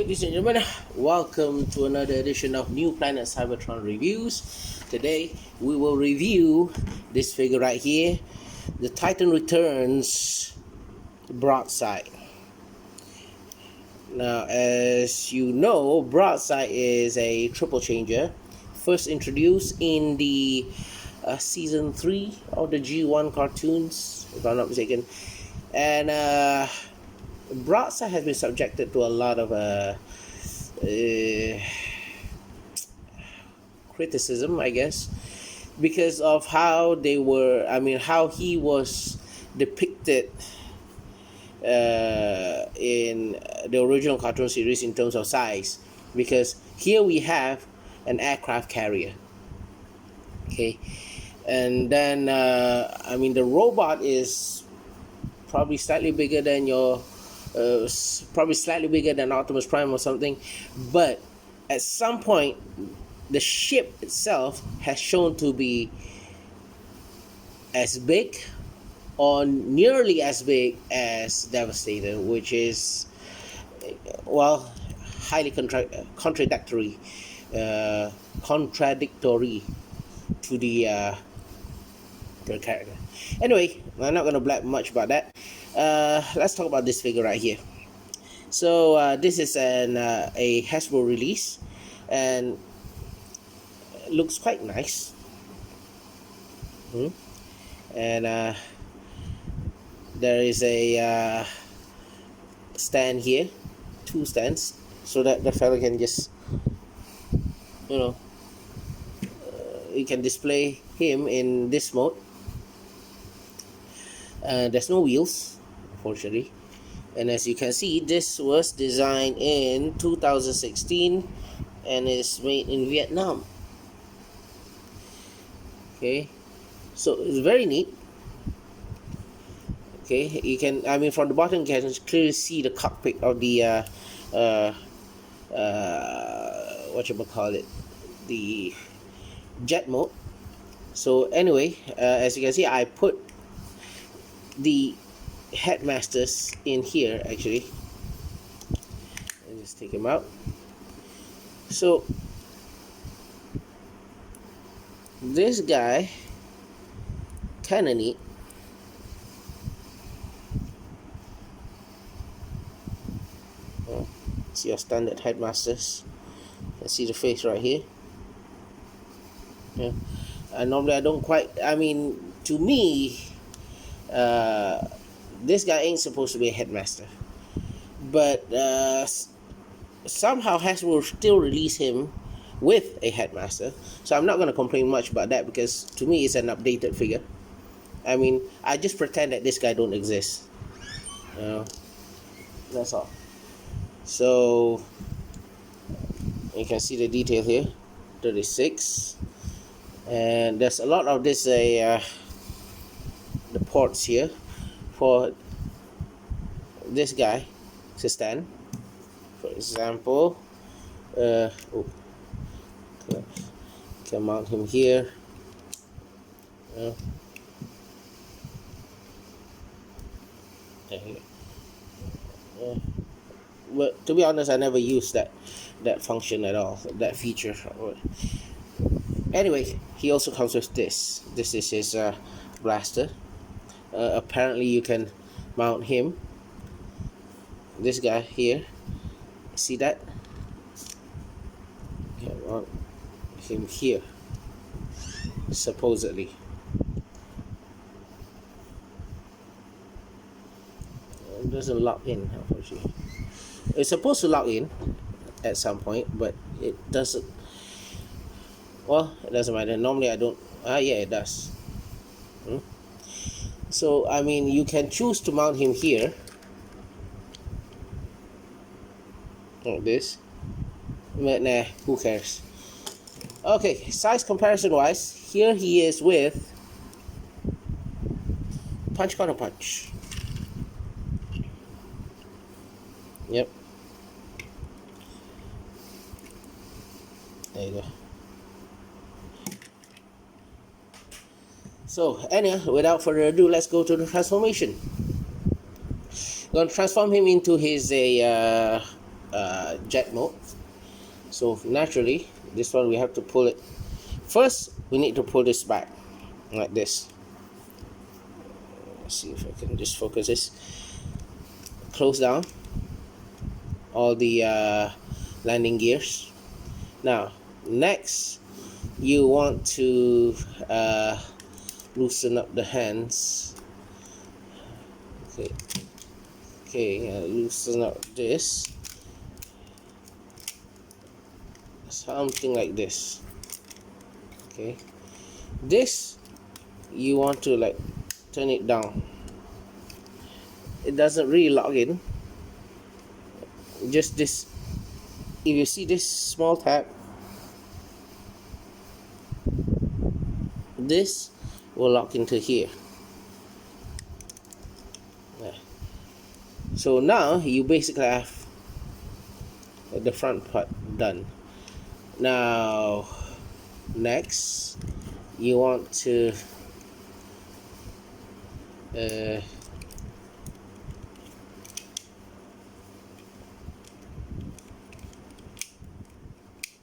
Ladies and gentlemen, welcome to another edition of New Planet Cyber-Tron Reviews. Today we will review this figure right here, the Titan Returns Broadside. Now, as you know, Broadside is a triple changer, first introduced in the season 3 of the G1 cartoons, if I'm not mistaken. And Broadside has been subjected to a lot of criticism, I guess, because of how how he was depicted in the original cartoon series in terms of size. Because here we have an aircraft carrier, okay, and then the robot is probably slightly bigger than probably slightly bigger than Optimus Prime or something, but at some point the ship itself has shown to be as big or nearly as big as Devastator, which is, well, highly contradictory to the character. Anyway, I'm not going to blab much about that. Let's talk about this figure right here. So this is a Hasbro release, and it looks quite nice. And there is a stand here, two stands, so that the fellow can just, you can display him in this mode. There's no wheels, unfortunately, and as you can see, this was designed in 2016 and is made in Vietnam. Okay, so it's very neat. Okay, you can, from the bottom you can clearly see the cockpit of the the jet mode. So anyway, as you can see, I put the headmasters in here. Actually, and just take him out. So this guy kinda neat. It's your standard headmasters. You can see the face right here. Yeah, and normally I don't quite, to me, this guy ain't supposed to be a headmaster, but somehow Hasbro still release him with a headmaster, so I'm not going to complain much about that, because to me it's an updated figure. I just pretend that this guy don't exist, that's all. So you can see the detail here, 36, and there's a lot of this the ports here for this guy to stand. For example, can mount him here. But to be honest, I never used that function at all, that feature. Anyway, he also comes with this. This is his blaster. Apparently you can mount him, this guy here, see that? You can mount him here, supposedly. It doesn't lock in, unfortunately. It's supposed to lock in at some point, but it doesn't. Well, it doesn't matter. Normally I don't. Yeah, it does. So you can choose to mount him here, like this, but nah, who cares? Okay, size comparison wise, here he is with punch counter punch. Yep, there you go. So anyway, without further ado, let's go to the transformation. Gonna transform him into his jet mode. So naturally, this one we have to pull it. First, we need to pull this back like this. Let's see if I can just focus this. Close down all the landing gears. Now, next, you want to loosen up the hands. Okay, loosen up this. Something like this. Okay, this you want to like turn it down. It doesn't really lock in. Just this. If you see this small tab, this will lock into here. So now you basically have the front part done. Now next you want to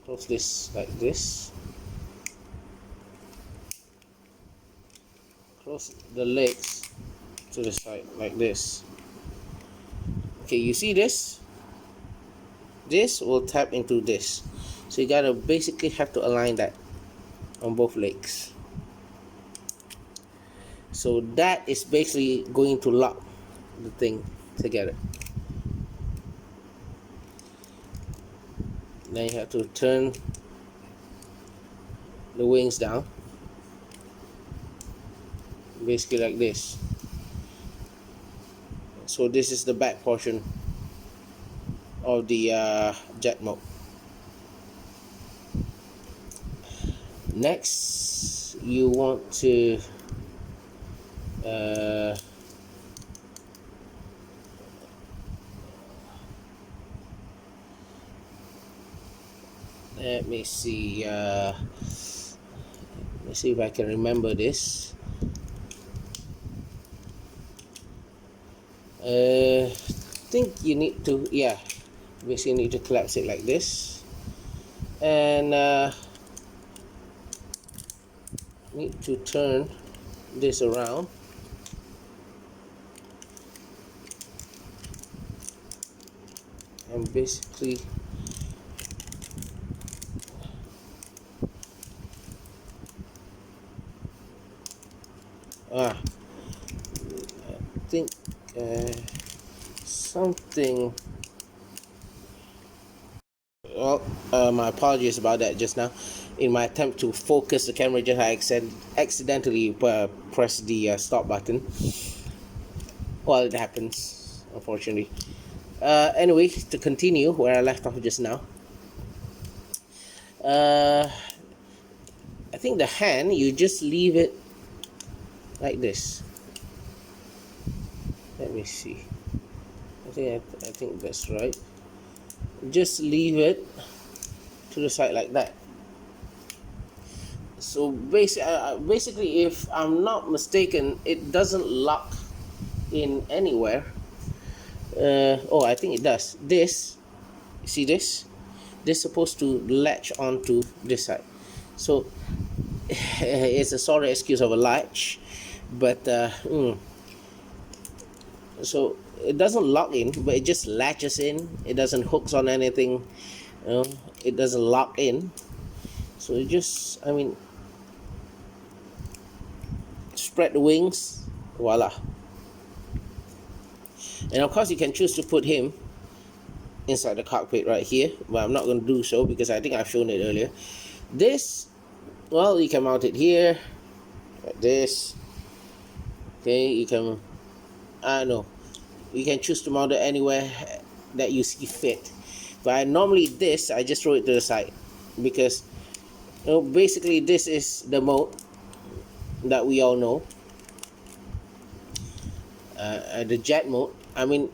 close this like this. Close the legs to the side like this. Okay, you see this? This will tap into this. So you gotta basically have to align that on both legs. So that is basically going to lock the thing together. Then you have to turn the wings down. Basically like this. So this is the back portion of the jet mode. Next, you want to let me see. Let's see if I can remember this. I think you need to, yeah, basically need to collapse it like this, and need to turn this around. And basically I think something. Well, my apologies about that just now. In my attempt to focus the camera, I accidentally pressed the stop button. Well, it happens, unfortunately. Anyway, to continue where I left off just now. I think the hand, you just leave it like this. Let me see. I think that's right. Just leave it to the side like that. So basically, if I'm not mistaken, it doesn't lock in anywhere. Oh, I think it does. This, see this? This is supposed to latch onto this side. So it's a sorry excuse of a latch, but so it doesn't lock in, but it just latches in. It doesn't hooks on anything. It doesn't lock in. So you just, I mean, spread the wings, voila. And of course you can choose to put him inside the cockpit right here, but I'm not going to do so because I think I've shown it earlier. This, well, you can mount it here like this. Okay, you can, no, you can choose to mount it anywhere that you see fit. But normally this, I just throw it to the side because, you know, basically this is the mode that we all know, the jet mode. I mean,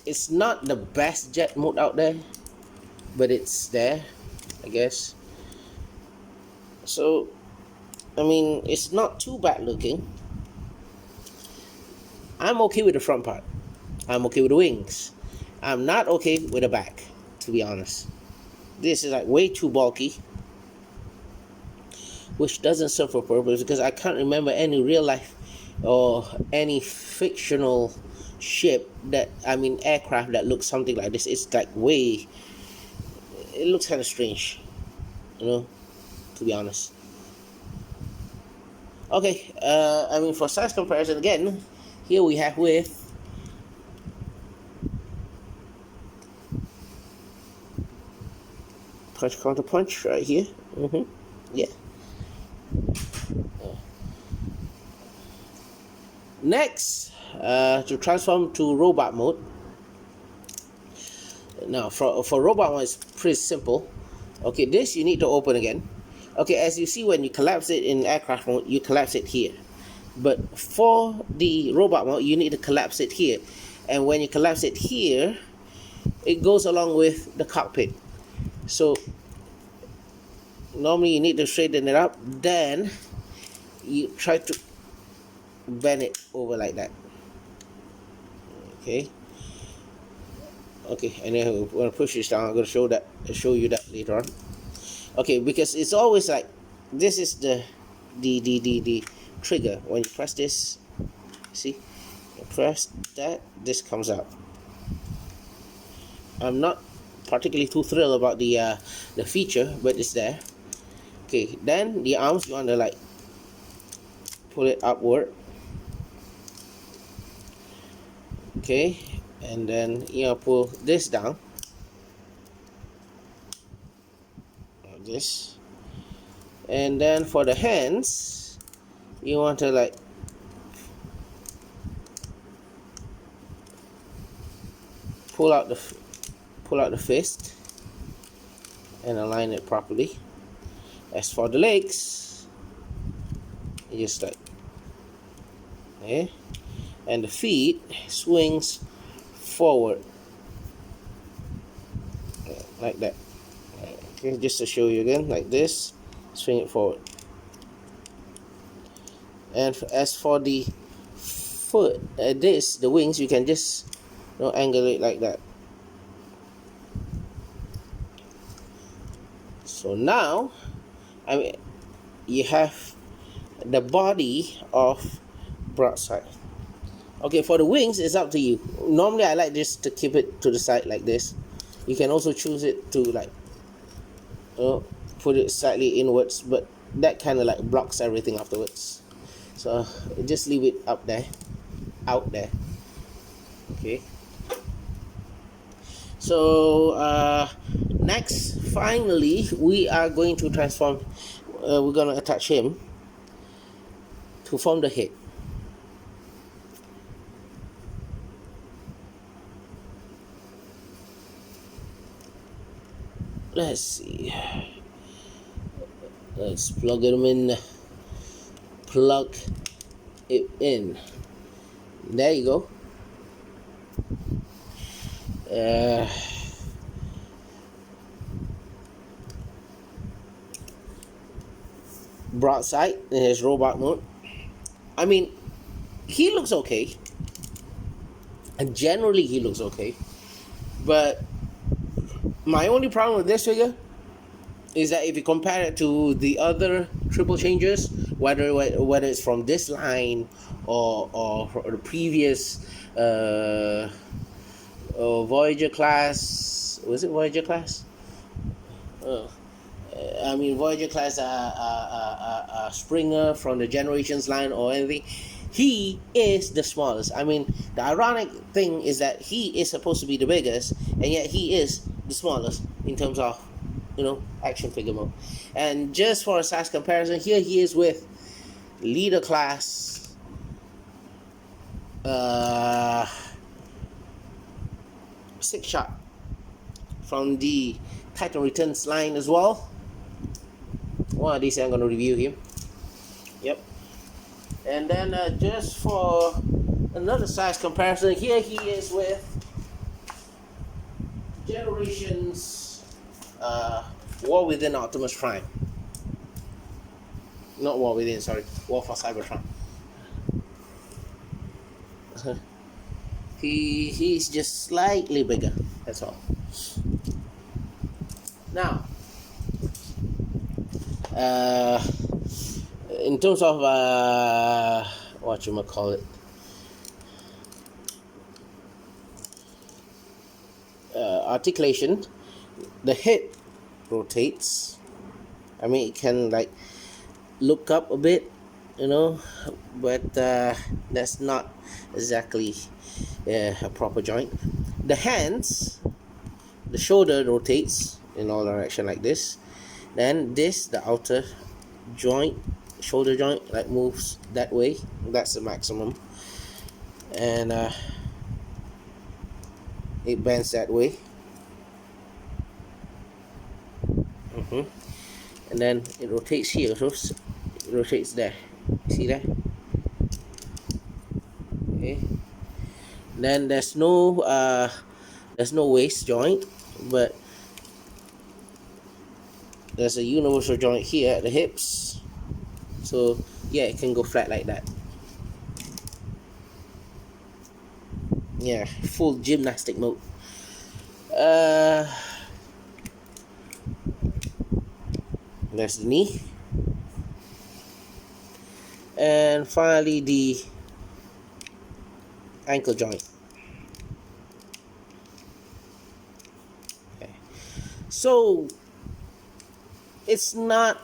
it's not the best jet mode out there, but it's there, I guess. So, I mean, it's not too bad looking. I'm okay with the front part. I'm okay with the wings. I'm not okay with the back, to be honest. This is like way too bulky, which doesn't serve a purpose because I can't remember any real life or any fictional ship that, I mean, aircraft that looks something like this. It's like way, it looks kind of strange, you know, to be honest. Okay, I mean, for size comparison again, here we have with punch counter punch right here. Yeah. Next, to transform to robot mode. Now, for robot mode, it's pretty simple. Okay, this you need to open again. Okay, as you see, when you collapse it in aircraft mode, you collapse it here. But for the robot mode, you need to collapse it here. And when you collapse it here, it goes along with the cockpit. So normally you need to straighten it up, then you try to bend it over like that. Okay, and then we're going to push this down. I'm going to show you that later on. Okay, because it's always like this is the trigger. When you press this, see, you press that, this comes out. I'm not particularly too thrilled about the feature, but it's there. Okay, then the arms, you want to like pull it upward. Okay, and then you pull this down like this. And then for the hands, you want to like pull out the fist and align it properly. As for the legs, you just like, okay, and the feet swings forward like that. Okay, just to show you again, like this, swing it forward. And as for the foot, the wings, you can just angle it like that. So now, I mean, you have the body of Broadside. Okay, for the wings, it's up to you. Normally, I like just to keep it to the side like this. You can also choose it to like, put it slightly inwards, but that kind of like blocks everything afterwards. So just leave it up there, out there. Okay. So next, finally, we are going to transform. We're going to attach him to form the head. Let's see. Let's plug it in. Plug it in. There you go. Broadside in his robot mode. I mean, he looks okay, and generally he looks okay, but my only problem with this figure is that if you compare it to the other triple changes, whether it's from this line or the previous Voyager-Class, was it Voyager-Class? I mean, Voyager-Class Springer from the Generations line or anything, he is the smallest. I mean, the ironic thing is that he is supposed to be the biggest, and yet he is the smallest in terms of, action figure mode. And just for a size comparison, here he is with Leader Class, 6-shot from the Titan Returns line as well. One of these I'm going to review him. Yep. And then just for another size comparison, here he is with Generations War Within Optimus Prime. Not War Within, sorry. War for Cyber-Tron. He's just slightly bigger, that's all. Now in terms of what you might call it, articulation, the head rotates. I mean, it can like look up a bit, you know, but that's not exactly a proper joint. The hands, the shoulder rotates in all direction like this. Then this, the outer joint, shoulder joint, like moves that way. That's the maximum. And it bends that way. And then it rotates here, so it rotates there. See that? Okay. Then there's no waist joint, but there's a universal joint here at the hips. So yeah, it can go flat like that. Yeah, full gymnastic mode. There's the knee. And finally the ankle joint. Okay. So it's not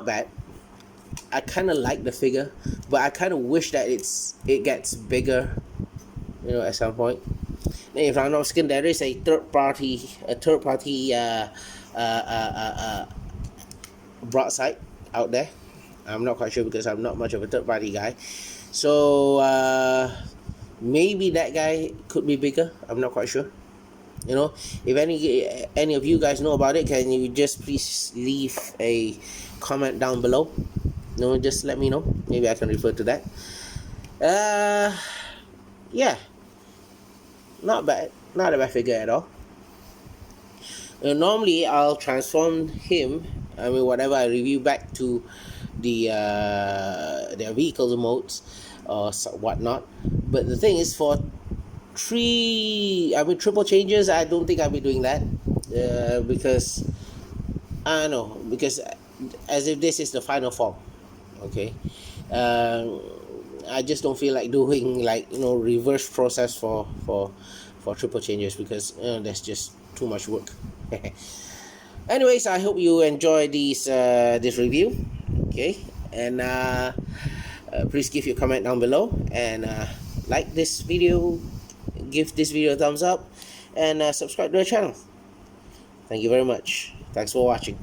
bad. I kind of like the figure, but I kind of wish that it gets bigger, you know, at some point. Now, if I'm not mistaken, there is a third party Broadside out there. I'm not quite sure because I'm not much of a third party guy. So maybe that guy could be bigger. I'm not quite sure. You know, if any of you guys know about it, can you just please leave a comment down below? You know, just let me know. Maybe I can refer to that. Yeah, not bad. Not a bad figure at all. Normally I'll transform him, I mean whatever I review, back to the their vehicle modes or whatnot. But the thing is, for triple changes, I don't think I'll be doing that, because I don't know, because as if this is the final form. Okay, I just don't feel like doing, like, you know, reverse process for triple changes, because that's just too much work. Anyways, I hope you enjoy this review. Okay, and please give your comment down below, and like this video, give this video a thumbs up, and subscribe to the channel. Thank you very much. Thanks for watching.